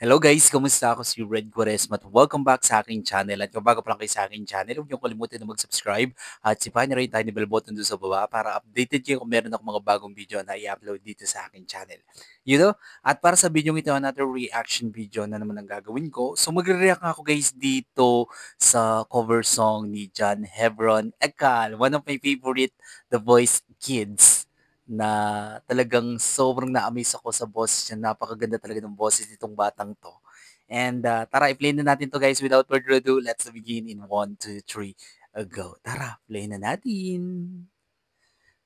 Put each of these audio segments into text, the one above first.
Hello guys, kumusta? Ako si Red Quaresma at welcome back sa aking channel. At kung bago pa lang kayo sa aking channel, huwag niyo kalimutan na mag-subscribe at sipahin niyo rin tayo ni bell button doon sa baba para updated kayo kung meron ako mga bagong video na i-upload dito sa aking channel. At para sa video ito, another reaction video na naman ang gagawin ko. So magre-react ako guys dito sa cover song ni John Hebron Ekal, one of my favorite The Voice Kids na talagang sobrang na-amaze ako sa boses niya. Napakaganda talaga ng boses nitong batang 'to. And, tara i-play na natin 'to guys without further ado. Let's begin in 1, 2, 3, go. Tara, play na natin.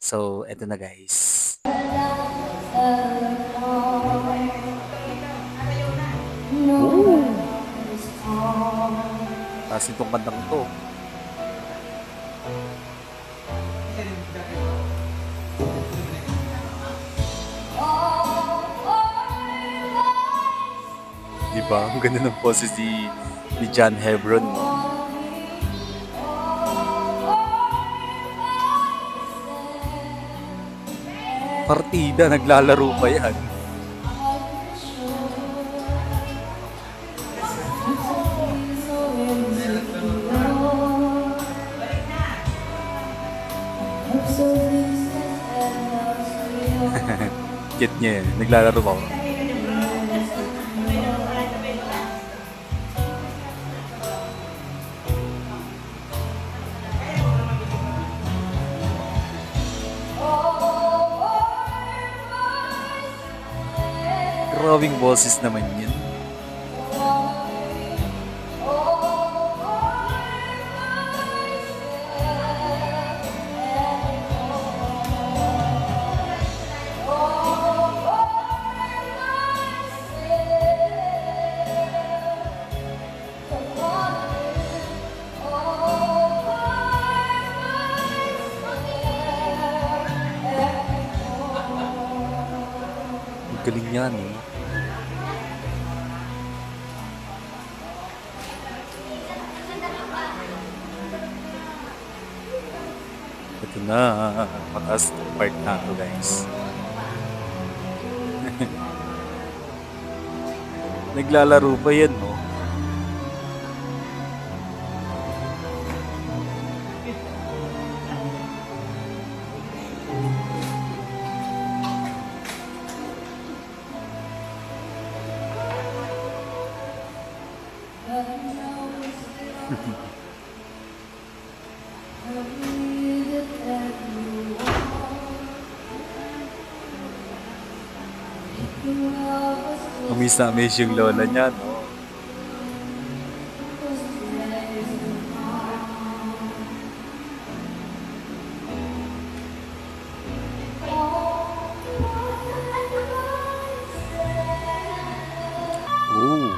So, eto na guys. Ooh! Taas itong kantang 'to. 'Di ba? Ang ganda ng boses ni John Hebron 'no? Partida, naglalaro pa 'yan. Cute niya, naglalaro pa ako. Grabing boses naman yun. Ang galing niya, no? Ito na, mataas na part na to guys. Naglalaro pa yan, no? Amaze na amaze yung lola niya, no? Oh.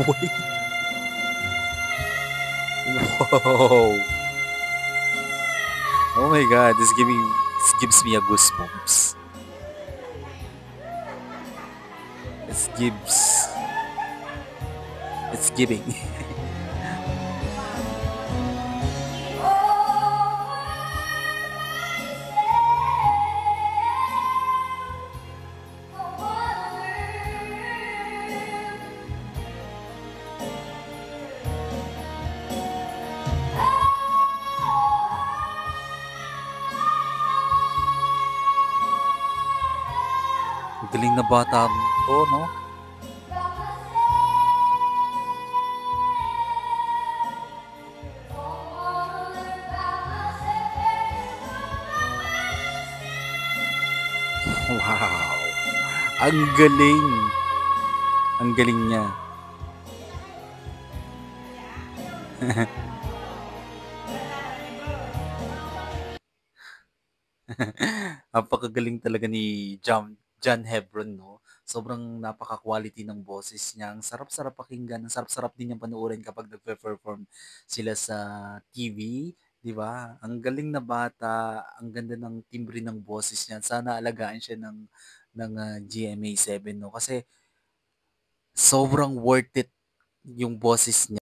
Wait. Wow. Oh my god, this gives me a goosebumps. It's giving. Ang galing na bata to, no? Wow! Ang galing! Ang galing niya. Napakagaling talaga ni John Hebron, no? Sobrang napaka-quality ng boses niya. Ang sarap-sarap pakinggan, ang sarap-sarap din niyang panoorin kapag nagpe-perform sila sa TV, 'di ba? Ang galing na bata, ang ganda ng timbre ng boses niya. Sana alagaan siya ng GMA7, no? Kasi sobrang worth it yung boses niya.